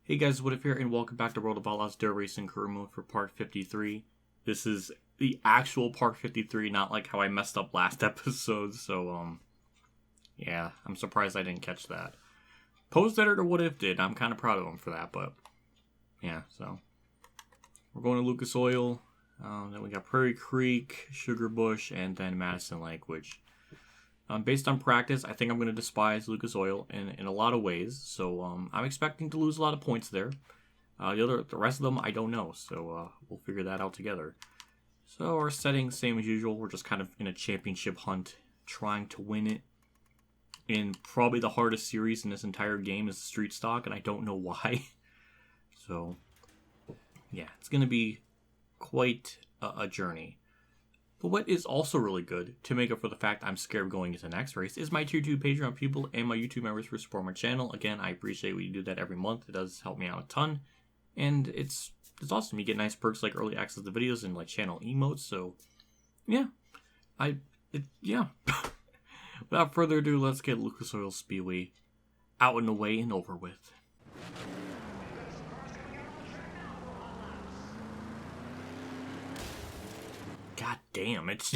Hey guys, What If here, and welcome back to World of Outlaws Dirt Racing Career Mode for Part 53. This is the actual Part 53, not like how I messed up last episode, so, yeah, I'm surprised I didn't catch that. Post editor What If did, I'm kind of proud of him for that, but, yeah, so. We're going to Lucas Oil, then we got Prairie Creek, Sugar Bush, and then Madison Lake, which... based on practice, I think I'm going to despise Lucas Oil in a lot of ways. So I'm expecting to lose a lot of points there. The rest of them, I don't know. So we'll figure that out together. So our settings, same as usual. We're just kind of in a championship hunt, trying to win it. In probably the hardest series in this entire game is Street Stock, and I don't know why. So, yeah, it's going to be quite a journey. But what is also really good, to make up for the fact I'm scared of going into the next race, is my Tier 2 Patreon people and my YouTube members who support my channel. Again, I appreciate when you do that every month. It does help me out a ton. And it's awesome. You get nice perks like early access to videos and like channel emotes. So, yeah. Without further ado, let's get Lucas Oil Speedway out and away and over with. God damn, it's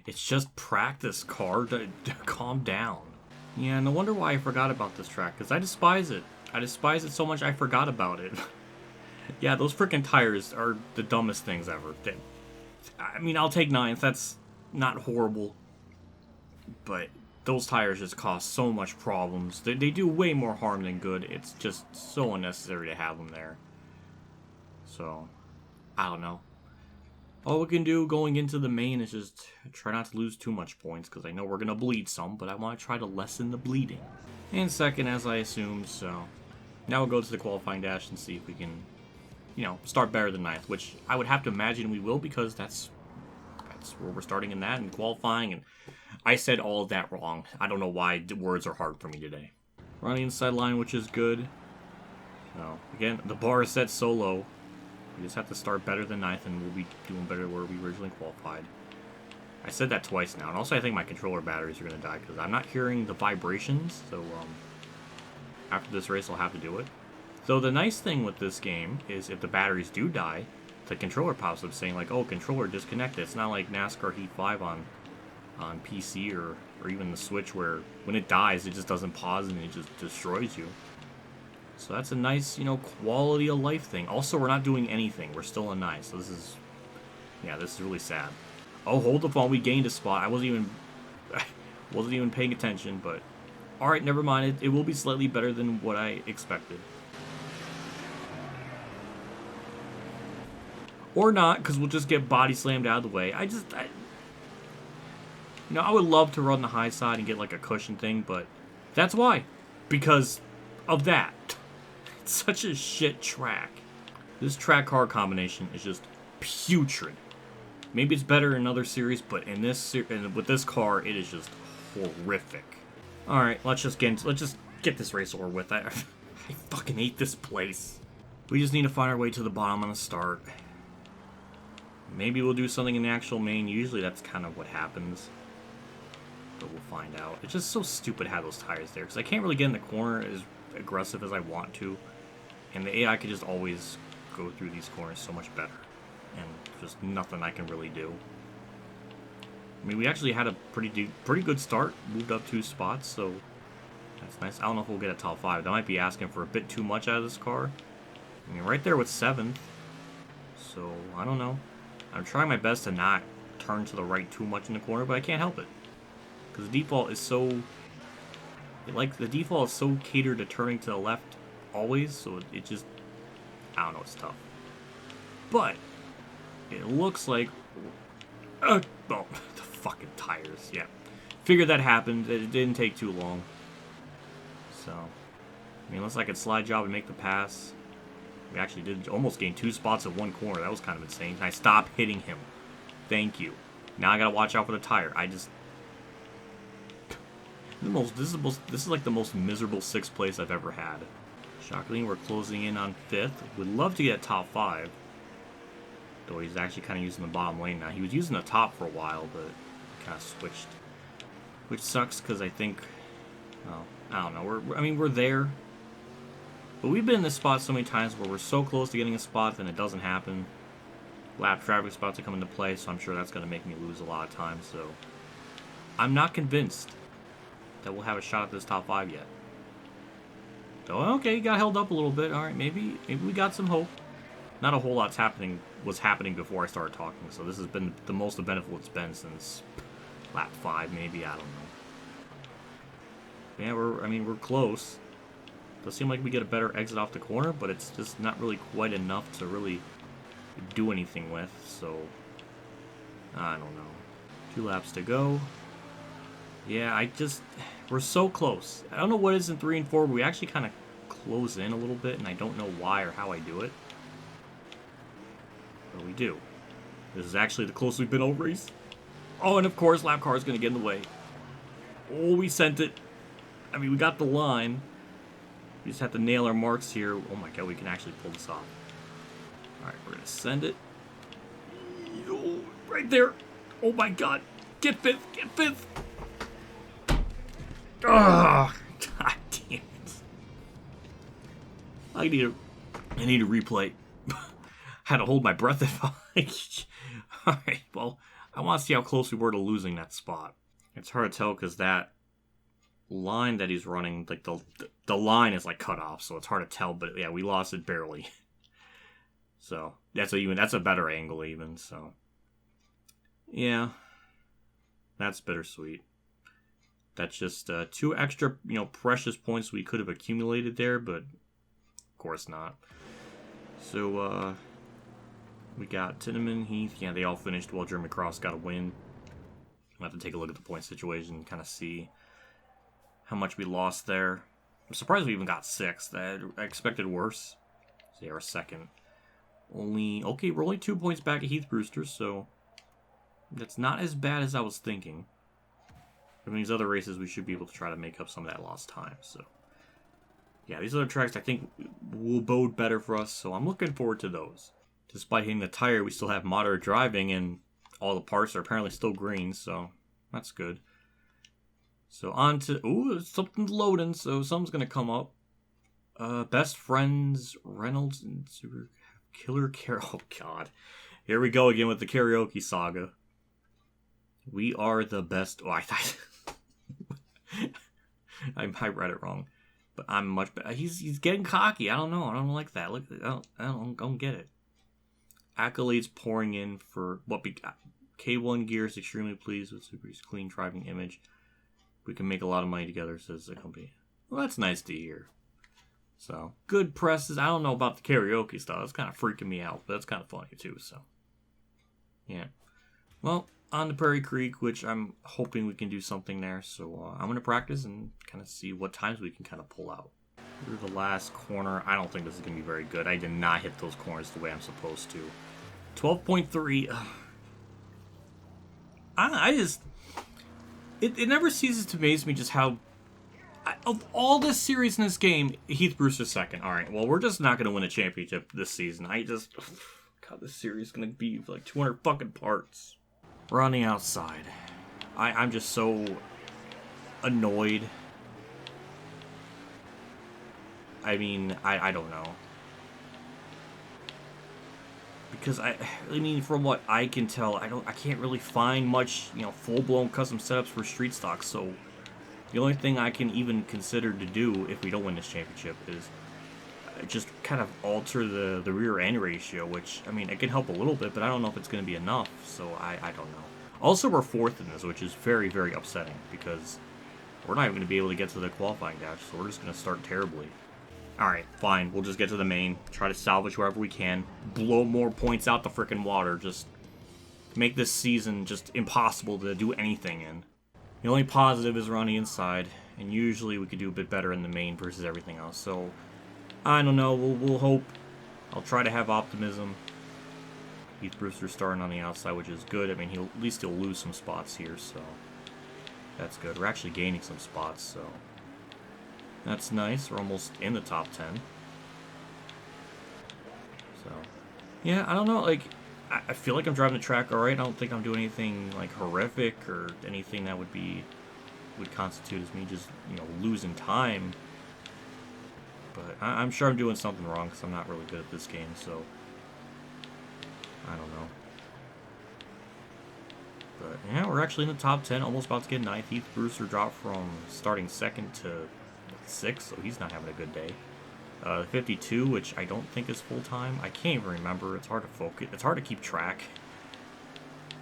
just practice, car. Calm down. Yeah, no wonder why I forgot about this track, because I despise it. I despise it so much I forgot about it. Yeah, those freaking tires are the dumbest things ever. I mean, I'll take 9th. That's not horrible. But those tires just cause so much problems. They do way more harm than good. It's just so unnecessary to have them there. So, I don't know. All we can do going into the main is just try not to lose too much points, because I know we're going to bleed some, but I want to try to lessen the bleeding. And second, as I assumed, so now we'll go to the qualifying dash and see if we can, start better than 9th, which I would have to imagine we will, because that's where we're starting in that and qualifying, and I said all of that wrong. I don't know why the words are hard for me today. Running inside line, which is good. So, again, the bar is set so low. We just have to start better than 9th, and we'll be doing better where we originally qualified. I said that twice now, and also I think my controller batteries are going to die, because I'm not hearing the vibrations, so after this race I'll have to do it. So the nice thing with this game is if the batteries do die, the controller pops up saying like, oh, controller disconnected. It's not like NASCAR Heat 5 on PC or even the Switch, where when it dies it just doesn't pause and it just destroys you. So that's a nice, quality of life thing. Also, we're not doing anything. We're still in 9th. So this is really sad. Oh, hold the phone. We gained a spot. I wasn't even paying attention, but all right, never mind. It will be slightly better than what I expected. Or not, because we'll just get body slammed out of the way. I would love to run the high side and get like a cushion thing, but that's why. Because of that. Such a shit track. This track car combination is just putrid. Maybe it's better in other series, but with this car, it is just horrific. All right, let's just get this race over with. I fucking hate this place. We just need to find our way to the bottom on the start. Maybe we'll do something in the actual main. Usually that's kind of what happens. But we'll find out. It's just so stupid to have those tires there, because I can't really get in the corner as aggressive as I want to. And the AI could just always go through these corners so much better. And just nothing I can really do. I mean, we actually had a pretty good start. Moved up 2 spots, so that's nice. I don't know if we'll get a top 5. That might be asking for a bit too much out of this car. I mean, right there with 7th. So, I don't know. I'm trying my best to not turn to the right too much in the corner, but I can't help it. Because the default is so... the default is so catered to turning to the left always, so it just, I don't know, it's tough. But it looks like, the fucking tires, yeah. Figured that happened. It didn't take too long. So, I mean, unless I could slide job and make the pass. We actually did almost gain 2 spots in 1 corner. That was kind of insane. I stopped hitting him. Thank you. Now I gotta watch out for the tire. This is like the most miserable 6th place I've ever had. Shockingly, we're closing in on 5th. Would love to get top 5. Though he's actually kind of using the bottom lane now. He was using the top for a while, but kind of switched. Which sucks, because I think... Well, I don't know. We're there. But we've been in this spot so many times where we're so close to getting a spot, then it doesn't happen. Lap traffic's about to come into play, so I'm sure that's going to make me lose a lot of time. So I'm not convinced that we'll have a shot at this top 5 yet. Oh, okay, got held up a little bit. All right, maybe we got some hope. Not a whole lot's was happening before I started talking, so this has been the most eventful it's been since lap 5, maybe. I don't know. Yeah, we're close. Does seem like we get a better exit off the corner, but it's just not really quite enough to really do anything with. So I don't know. 2 laps to go. Yeah, we're so close. I don't know what it is in 3 and 4, but we actually kind of close in a little bit, and I don't know why or how I do it. But we do. This is actually the closest we've been all race. Oh, and of course, lap car is going to get in the way. Oh, we sent it. I mean, we got the line. We just have to nail our marks here. Oh my god, we can actually pull this off. Alright, we're going to send it. Oh, right there. Oh my god. Get 5th. Get 5th. Oh, god damn it. I need a replay. Had to hold my breath if I... Alright, well, I want to see how close we were to losing that spot. It's hard to tell because that line that he's running, like the line is like cut off, so it's hard to tell, but yeah, we lost it barely. So, that's a better angle even, so. Yeah. That's bittersweet. That's just 2 extra, precious points we could have accumulated there, but of course not. So, we got Tinneman, Heath. Yeah, they all finished while Jeremy Cross got a win. I'll have to take a look at the point situation and kind of see how much we lost there. I'm surprised we even got 6th. I expected worse. So yeah, we're 2nd. Okay, we're only 2 points back at Heath Brewster, so that's not as bad as I was thinking. In these other races, we should be able to try to make up some of that lost time. So yeah, these other tracks I think will bode better for us, so I'm looking forward to those. Despite hitting the tire, we still have moderate driving, and all the parts are apparently still green, so that's good. So on to... Ooh, something's loading, so something's going to come up. Best friends, Reynolds and Super Killer Carol. Oh, God. Here we go again with the karaoke saga. We are the best... Oh, I read it wrong. But I'm much better. He's getting cocky. I don't know. I don't like that. Look, I don't get it. Accolades pouring in for what we got. K1 Gear is extremely pleased with Super's clean driving image. We can make a lot of money together, says the company. Well, that's nice to hear. So, good presses. I don't know about the karaoke stuff. It's kind of freaking me out, but that's kind of funny too, so. Yeah. Well, on to Prairie Creek, which I'm hoping we can do something there. So, I'm going to practice and kind of see what times we can kind of pull out. Through the last corner. I don't think this is going to be very good. I did not hit those corners the way I'm supposed to. 12.3. It never ceases to amaze me just how, of all the series in this game, Heath Brewster's 2nd. Alright, well, we're just not going to win a championship this season. God, this series is going to be like 200 fucking parts. We're on the outside. I'm just so annoyed. I mean, I don't know. Because I mean, from what I can tell, I can't really find much, full-blown custom setups for street stock. So the only thing I can even consider to do if we don't win this championship is just kind of alter the rear end ratio, which, I mean, it can help a little bit, but I don't know if it's going to be enough. So I don't know. Also, we're 4th in this, which is very, very upsetting because we're not even going to be able to get to the qualifying dash, so we're just going to start terribly. Alright, fine. We'll just get to the main. Try to salvage wherever we can. Blow more points out the frickin' water. Just make this season just impossible to do anything in. The only positive is we're on the inside. And usually we could do a bit better in the main versus everything else. So, I don't know. We'll hope. I'll try to have optimism. Heath Brewster starting on the outside, which is good. I mean, at least he'll lose some spots here, so that's good. We're actually gaining some spots, so that's nice. We're almost in the top 10. So, yeah, I don't know. Like, I feel like I'm driving the track all right. I don't think I'm doing anything, like, horrific or anything that would constitute as me just, losing time. But I'm sure I'm doing something wrong because I'm not really good at this game, so I don't know. But yeah, we're actually in the top 10, almost about to get 9th. Heath Brewster dropped from starting 2nd to 6th, so he's not having a good day. 52, which I don't think is full-time. I can't even remember. It's hard to focus. It's hard to keep track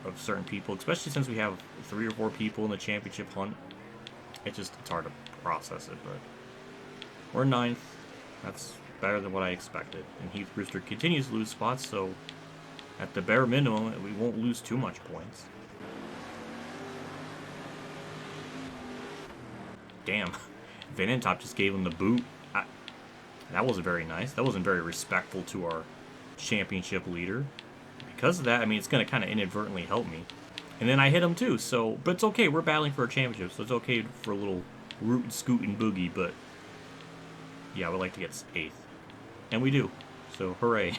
of certain people, especially since we have 3 or 4 people in the championship hunt. It's hard to process it, but we're 9th. That's better than what I expected. And Heath Brewster continues to lose spots, so at the bare minimum, we won't lose too much points. Damn. Van Entop just gave him the boot. That wasn't very nice. That wasn't very respectful to our championship leader. Because of that, I mean, it's going to kind of inadvertently help me. And then I hit him too, so... But it's okay, we're battling for a championship, so it's okay for a little root and scoot and boogie, but... Yeah, we'd like to get 8th. And we do. So, hooray.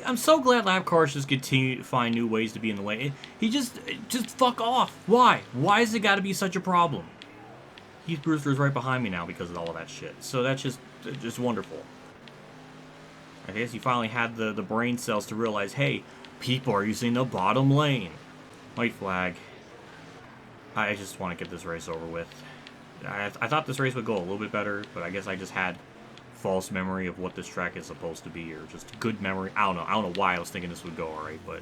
I'm so glad lap cars just continue to find new ways to be in the way. He just fuck off. Why? Why has it got to be such a problem? Heath Brewster is right behind me now because of all of that shit. So that's just wonderful. I guess he finally had the brain cells to realize, hey, people are using the bottom lane. White flag. I just want to get this race over with. I thought this race would go a little bit better, but I guess I just had false memory of what this track is supposed to be, or just good memory. I don't know why I was thinking this would go alright, but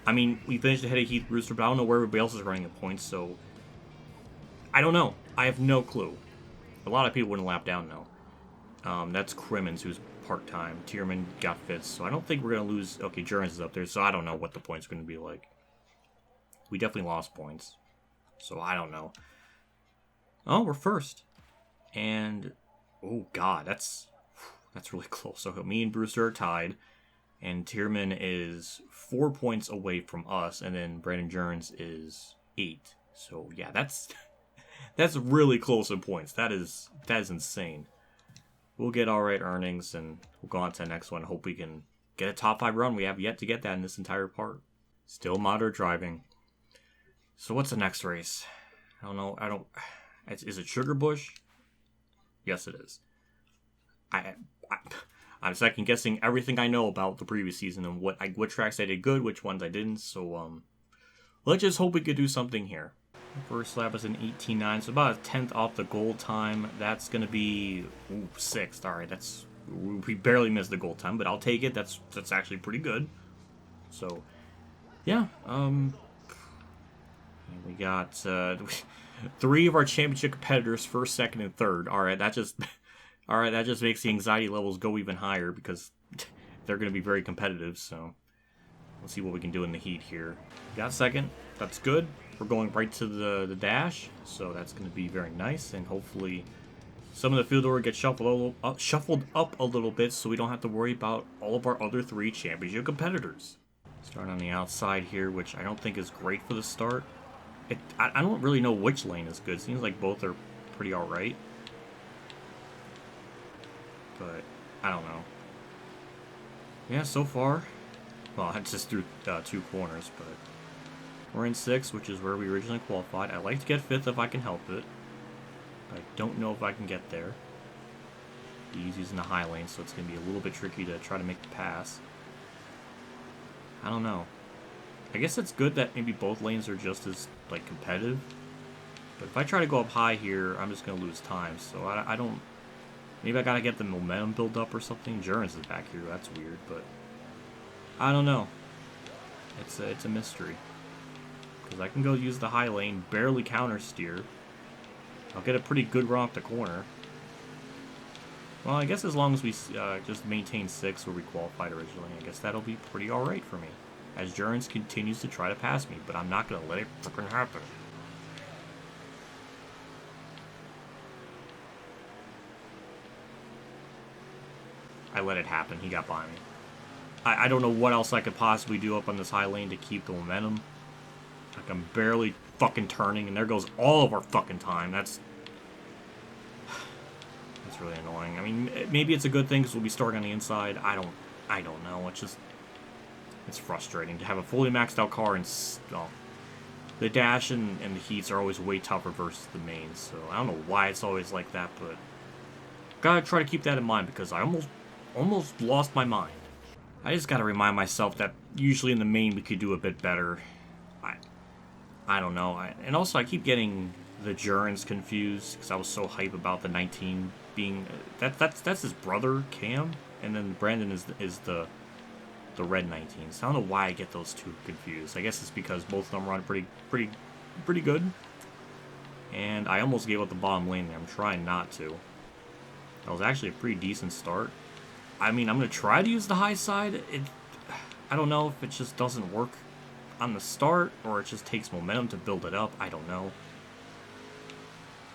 I mean, we finished ahead of Heath Brewster, but I don't know where everybody else is running at points, so I don't know. I have no clue. A lot of people wouldn't lap down though. That's Crimmins, who's part-time. Tierman got 5th, so I don't think we're going to lose. Okay, Jurgens is up there, so I don't know what the points are going to be like. We definitely lost points, so I don't know. Oh, we're 1st. And, oh god, that's really close. So me and Brewster are tied, and Tierman is 4 points away from us, and then Brandon Jurgens is 8. So yeah, that's really close in points. That is insane. We'll get alright earnings, and we'll go on to the next one. Hope we can get a top 5 run. We have yet to get that in this entire part. Still moderate driving. So what's the next race? I don't know. Is it Sugar Bush? Yes, it is. I'm second guessing everything I know about the previous season and what tracks I did good, which ones I didn't. So let's just hope we could do something here. First lap is an 18.9, so about a 10th off the goal time. That's gonna be 6th. All right, we barely missed the goal time, but I'll take it. That's actually pretty good. So yeah, we got 3 of our championship competitors, 1st, 2nd, and 3rd. All right, that just makes the anxiety levels go even higher because they're going to be very competitive. So let's see what we can do in the heat here. Got 2nd. That's good. We're going right to the dash, so that's going to be very nice. And hopefully some of the field order gets shuffled up a little bit so we don't have to worry about all of our other 3 championship competitors. Starting on the outside here, which I don't think is great for the start. I don't really know which lane is good. Seems like both are pretty alright. But I don't know. Yeah, so far, well, I just threw 2 corners, but we're in 6th, which is where we originally qualified. I like to get 5th if I can help it. I don't know if I can get there. He's using the high lane, so it's going to be a little bit tricky to try to make the pass. I don't know. I guess it's good that maybe both lanes are just as like competitive. But if I try to go up high here, I'm just going to lose time. So I don't... Maybe I gotta get the momentum build up or something. Jurgens is back here. That's weird, but I don't know. It's a mystery. Because I can go use the high lane, barely counter steer. I'll get a pretty good run off the corner. Well, I guess as long as we just maintain 6 where we qualified originally, I guess that'll be pretty alright for me. As Jurgens continues to try to pass me, but I'm not gonna let it freaking happen. I let it happen. He got by me. I don't know what else I could possibly do up on this high lane to keep the momentum. Like, I'm barely fucking turning, and there goes all of our fucking time. That's really annoying. I mean, maybe it's a good thing because we'll be starting on the inside. I don't know. It's just... It's frustrating to have a fully maxed out car and well, the dash and the heats are always way tougher versus the mains. So I don't know why it's always like that, but gotta try to keep that in mind because I almost lost my mind. I just gotta remind myself that usually in the main we could do a bit better. I don't know. And also I keep getting the Jurens confused because I was so hype about the 19 being that's his brother Cam, and then Brandon is the red 19. So I don't know why I get those two confused. I guess it's because both of them run pretty good. And I almost gave up the bottom lane there. I'm trying not to. That was actually a pretty decent start. I mean, I'm gonna try to use the high side. I don't know if it just doesn't work on the start, or it just takes momentum to build it up. I don't know.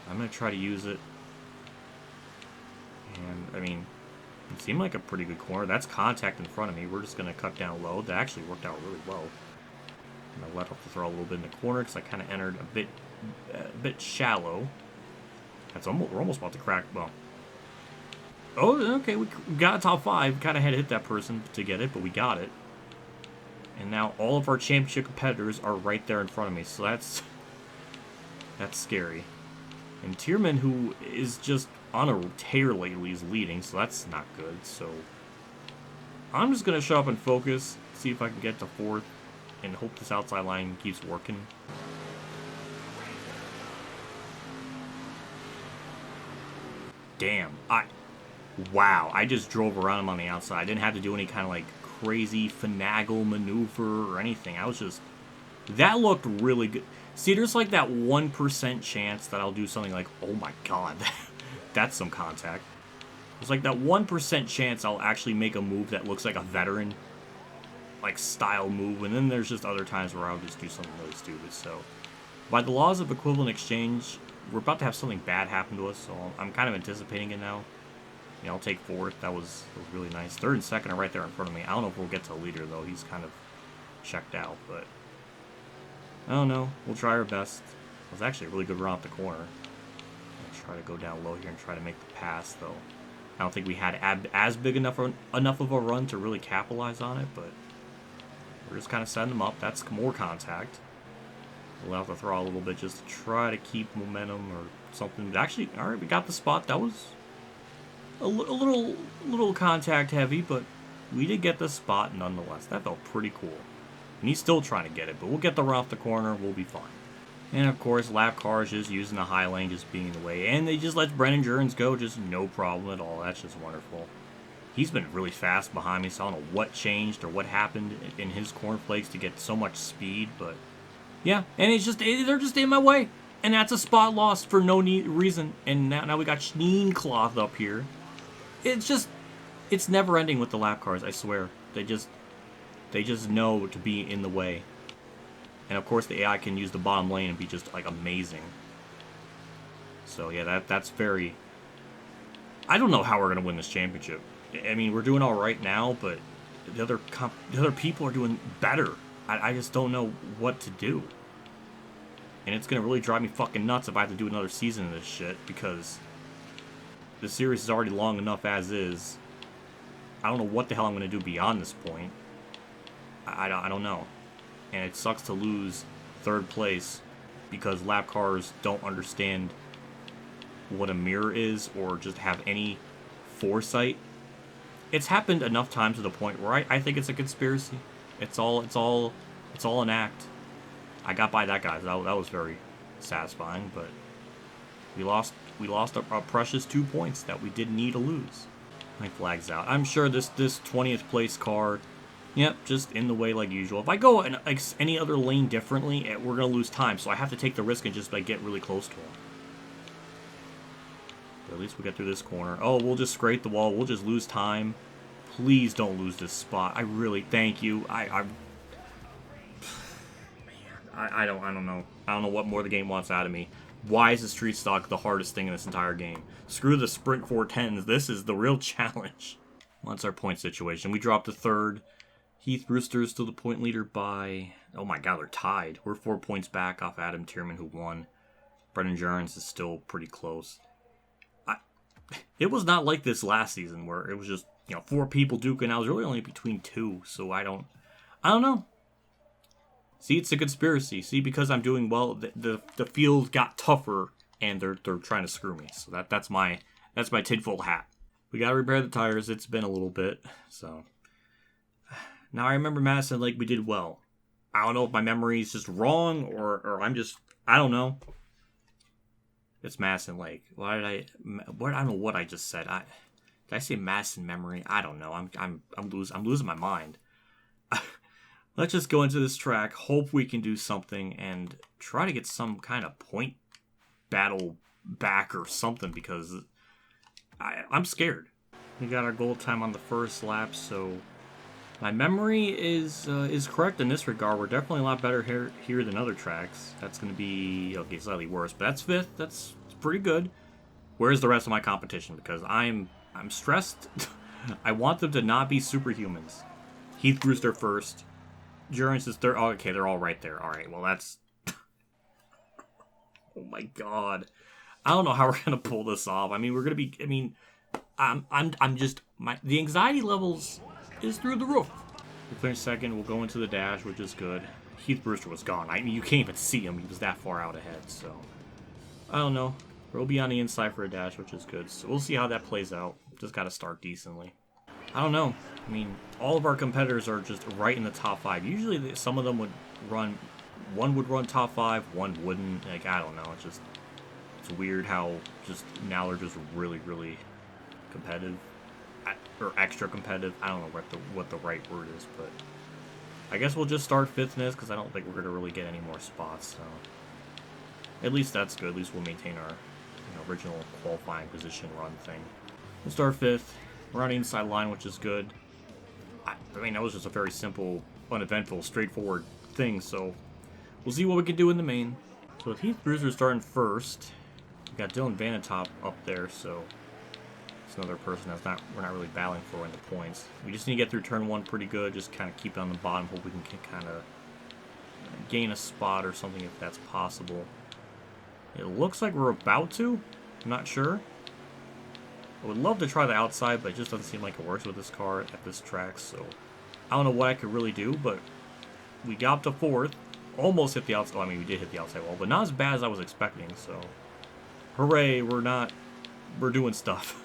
I'm going to try to use it. And, I mean, it seemed like a pretty good corner. That's contact in front of me. We're just going to cut down low. That actually worked out really well. I'm going to let off the throw a little bit in the corner because I kind of entered a bit shallow. We're almost about to crack. Well, oh, okay, we got a top 5. Kind of had to hit that person to get it, but we got it. And now all of our championship competitors are right there in front of me, so that's scary. And Tierman, who is just on a tear lately, is leading, so that's not good. So I'm just gonna show up and focus, see if I can get to 4th, and hope this outside line keeps working. Damn, wow, I just drove around him on the outside. I didn't have to do any kind of like crazy finagle maneuver or anything. I was just... That looked really good. See, there's like that 1% chance that I'll do something like, oh my god, that's some contact. There's like that 1% chance I'll actually make a move that looks like a veteran, like, style move, and then there's just other times where I'll just do something really stupid. So, by the laws of equivalent exchange, we're about to have something bad happen to us, so I'm kind of anticipating it now. Yeah, I'll take 4th. That was really nice. 3rd and 2nd are right there in front of me. I don't know if we'll get to the leader, though. He's kind of checked out, but I don't know. We'll try our best. It was actually a really good run off the corner. I'll try to go down low here and try to make the pass, though. I don't think we had as big enough of a run to really capitalize on it, but we're just kind of setting them up. That's more contact. We'll have to throw a little bit just to try to keep momentum or something. But actually, all right, we got the spot. That was a little contact heavy, but we did get the spot nonetheless. That felt pretty cool. And he's still trying to get it, but we'll get the run off the corner. We'll be fine. And of course, lap cars just using the high lane, just being in the way. And they just let Brennan Jurens go, just no problem at all. That's just wonderful. He's been really fast behind me, so I don't know what changed or what happened in his cornflakes to get so much speed, but yeah. And they're just in my way. And that's a spot lost for no reason. And now we got Schneen cloth up here. It's never ending with the lap cars, I swear. They just know to be in the way. And of course the AI can use the bottom lane and be just like amazing. So yeah, that's very... I don't know how we're going to win this championship. I mean, we're doing alright now, but the other people are doing better. I just don't know what to do. And it's going to really drive me fucking nuts if I have to do another season of this shit, because the series is already long enough as is. I don't know what the hell I'm going to do beyond this point. I don't know. And it sucks to lose 3rd place because lap cars don't understand what a mirror is or just have any foresight. It's happened enough times to the point where I think it's a conspiracy. It's all an act. I got by that guy. That was very satisfying, but we lost a precious 2 points that we didn't need to lose. My flag's out. I'm sure this 20th place car, yep, just in the way like usual. If I go in any other lane differently, we're going to lose time, so I have to take the risk and just get really close to him. But at least we get through this corner. Oh, we'll just scrape the wall. We'll just lose time. Please don't lose this spot. I really, thank you. I don't know. I don't know what more the game wants out of me. Why is the street stock the hardest thing in this entire game? Screw the sprint 410s. This is the real challenge. What's our point situation? We dropped to 3rd. Heath Brewster is still the point leader by... Oh my god, they're tied. We're 4 points back off Adam Tierman, who won. Brendan Jurens is still pretty close. It was not like this last season, where it was just, 4 people duking. I was really only between 2, so I don't I don't know. See, it's a conspiracy. See, because I'm doing well, the field got tougher, and they're trying to screw me. So that's my tinfoil hat. We gotta repair the tires. It's been a little bit, so now I remember Madison Lake. We did well. I don't know if my memory is just wrong or I don't know. It's Madison Lake. Why did I don't know what I just said. Did I say Madison memory? I don't know. I'm losing my mind. Let's just go into this track, hope we can do something, and try to get some kind of point battle back or something, because I'm scared. We got our goal time on the first lap, so my memory is correct in this regard. We're definitely a lot better here than other tracks. That's going to be, okay, slightly worse, but that's fifth. That's pretty good. Where's the rest of my competition? Because I'm stressed. I want them to not be superhumans. Heath Brewster first. Jurgens is third. Oh, okay, they're all right there. All right, well, that's... Oh, my God. I don't know how we're going to pull this off. I mean, we're going to be... I mean, I'm just... The anxiety levels is through the roof. We finished second. We'll go into the dash, which is good. Heath Brewster was gone. I mean, you can't even see him. He was that far out ahead, so... I don't know. We'll be on the inside for a dash, which is good. So we'll see how that plays out. Just got to start decently. I don't know. I mean, all of our competitors are just right in the top 5. Usually, some of them would run... One would run top 5, one wouldn't. Like, I don't know. It's weird how just now they're just really, really competitive. Or extra competitive. I don't know what the right word is, but... I guess we'll just start 5th in this, because I don't think we're going to really get any more spots, so... At least that's good. At least we'll maintain our original qualifying position run thing. We'll start 5th. We're on the inside line, which is good. I mean, that was just a very simple, uneventful, straightforward thing, so we'll see what we can do in the main. So with Heath Brewster starting first, we got Dylan Vanetop up there, so it's another person we're not really battling for in the points. We just need to get through turn 1 pretty good, just kind of keep it on the bottom, hope we can kind of gain a spot or something if that's possible. It looks like we're about to. I'm not sure. I would love to try the outside, but it just doesn't seem like it works with this car at this track, so I don't know what I could really do, but we got up to 4th. Almost hit the outside. Well, I mean, we did hit the outside wall, but not as bad as I was expecting, so hooray, we're doing stuff.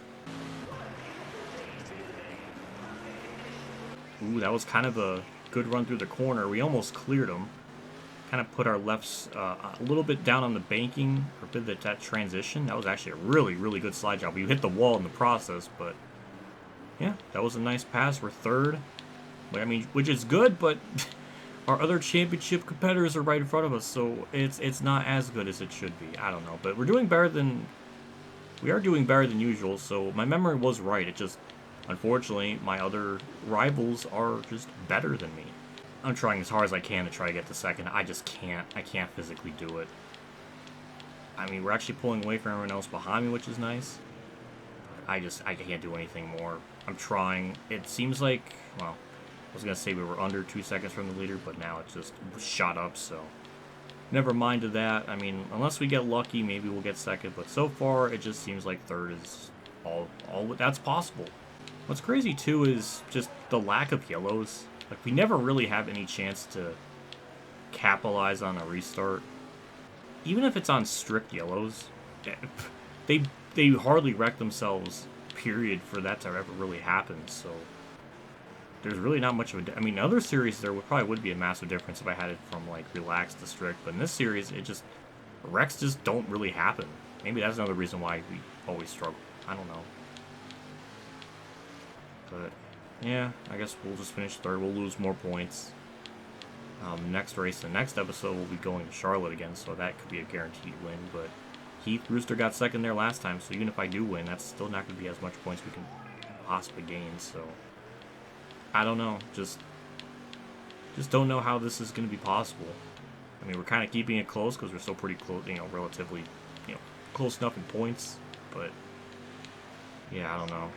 Ooh, that was kind of a good run through the corner. We almost cleared them. Kind of put our lefts a little bit down on the banking, or did that transition. That was actually a really, really good slide job. We hit the wall in the process, but yeah, that was a nice pass. We're 3rd. I mean, which is good, but our other championship competitors are right in front of us, so it's not as good as it should be. I don't know, but we are doing better than usual, so my memory was right. It just, unfortunately, my other rivals are just better than me. I'm trying as hard as I can to try to get to 2nd. I just can't. I can't physically do it. I mean, we're actually pulling away from everyone else behind me, which is nice. I can't do anything more. I'm trying. It seems like, well, I was going to say we were under 2 seconds from the leader, but now it's just shot up, so never mind to that. I mean, unless we get lucky, maybe we'll get 2nd, but so far it just seems like 3rd is all that's possible. What's crazy, too, is just the lack of yellows. Like, we never really have any chance to capitalize on a restart. Even if it's on strict yellows, they hardly wreck themselves, period, for that to ever really happen, so there's really not much of a... I mean, in other series, there probably would be a massive difference if I had it from, like, relaxed to strict, but in this series, wrecks just don't really happen. Maybe that's another reason why we always struggle. I don't know. But... yeah, I guess we'll just finish 3rd. We'll lose more points. Next race, the next episode, we'll be going to Charlotte again, so that could be a guaranteed win. But Heath Brewster got 2nd there last time, so even if I do win, that's still not going to be as much points we can possibly gain. So I don't know. Just don't know how this is going to be possible. I mean, we're kind of keeping it close because we're still pretty close, relatively, close enough in points. But yeah, I don't know.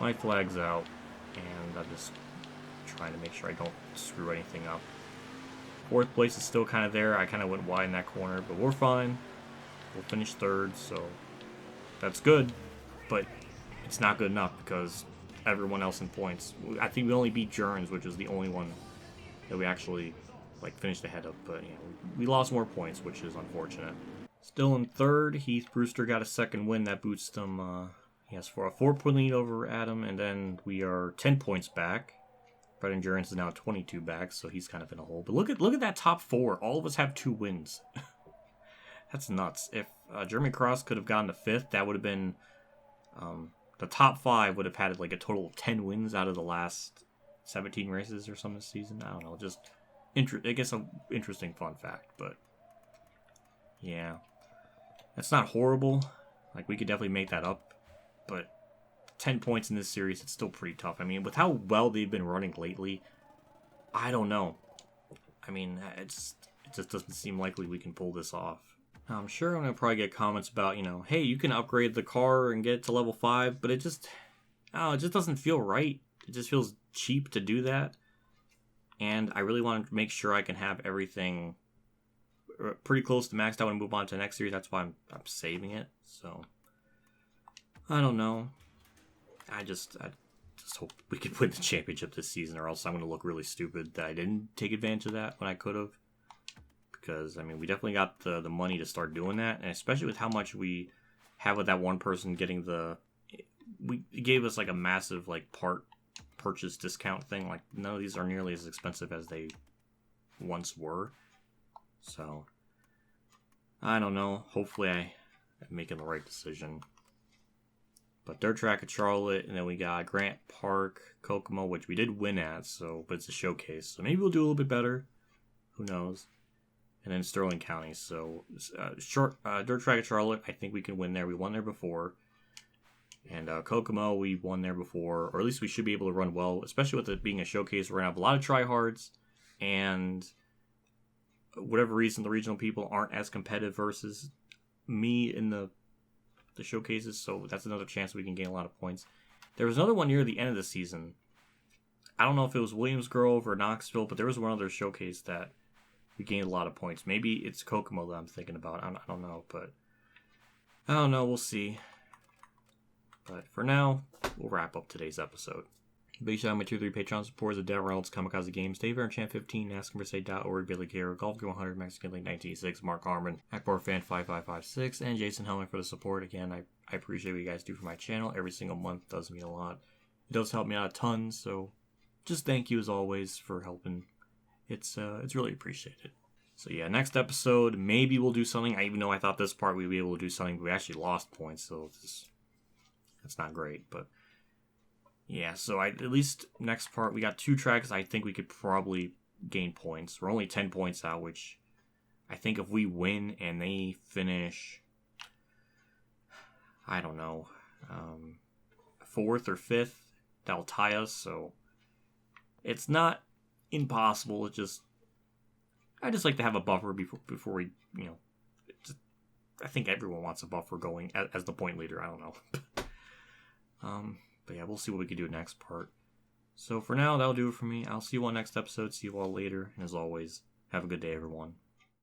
My flag's out. And I'm just trying to make sure I don't screw anything up. 4th place is still kind of there. I kind of went wide in that corner, but we're fine. We'll finish 3rd, so that's good. But it's not good enough because everyone else in points. I think we only beat Jurgens, which is the only one that we actually like finished ahead of. But you know, we lost more points, which is unfortunate. Still in third, Heath Brewster got a second win. That boosts him. He has for a 4-point lead over Adam, and then we are 10 points back. Brett Endurance is now 22 back, so he's kind of in a hole. But look at that top 4. All of us have 2 wins. That's nuts. If Jeremy Cross could have gotten to 5th, that would have been the top 5 would have had like a total of 10 wins out of the last 17 races or something this season. I don't know. Just I guess an interesting fun fact, but yeah, that's not horrible. Like we could definitely make that up, but 10 points in this series, it's still pretty tough. I mean, with how well they've been running lately, I don't know. I mean, it just doesn't seem likely we can pull this off. I'm sure I'm going to probably get comments about, you know, hey, you can upgrade the car and get it to level 5, but it just doesn't feel right. It just feels cheap to do that. And I really want to make sure I can have everything pretty close to maxed out when I move on to the next series. That's why I'm saving it. So, I don't know. I just hope we can win the championship this season, or else I'm going to look really stupid that I didn't take advantage of that when I could have. Because, I mean, we definitely got the money to start doing that, and especially with how much we have with that one person getting it gave us like a massive like part purchase discount thing. Like none of these are nearly as expensive as they once were. So, I don't know. Hopefully I'm making the right decision. But Dirt Track at Charlotte, and then we got Grant Park, Kokomo, which we did win at, but it's a showcase. So maybe we'll do a little bit better. Who knows? And then Sterling County. So, Dirt Track at Charlotte, I think we can win there. We won there before. And Kokomo, we won there before. Or at least we should be able to run well, especially with it being a showcase. We're going to have a lot of tryhards. And whatever reason, the regional people aren't as competitive versus me in the showcases. So that's another chance we can gain a lot of points. There was another one near the end of the season. I don't know if it was Williams Grove or Knoxville, but there was one other showcase that we gained a lot of points. Maybe it's Kokomo that I'm thinking about. I don't know, but I don't know. We'll see. But for now, we'll wrap up today's episode. Big shout out to my 2-3 Patreon supporters of Reynolds, Kamikazegames, Dave Chan 15, AskConversate.org, Billy Carroll, Golf 100, Mexican Link 1986, Mark Harman, Akbar Fan 5556, and Jason Hellman for the support. Again, I appreciate what you guys do for my channel. Every single month does mean a lot. It does help me out a ton, so just thank you as always for helping. It's really appreciated. So yeah, next episode, maybe we'll do something. I even know I thought this part we'd be able to do something, but we actually lost points, so that's not great. But yeah, so at least next part, we got 2 tracks I think we could probably gain points. We're only 10 points out, which I think if we win and they finish, I don't know, 4th or 5th, that'll tie us. So it's not impossible. I just like to have a buffer before we, you know, I think everyone wants a buffer going as the point leader. I don't know. But yeah, we'll see what we can do next part. So for now, that'll do it for me. I'll see you all next episode. See you all later. And as always, have a good day, everyone.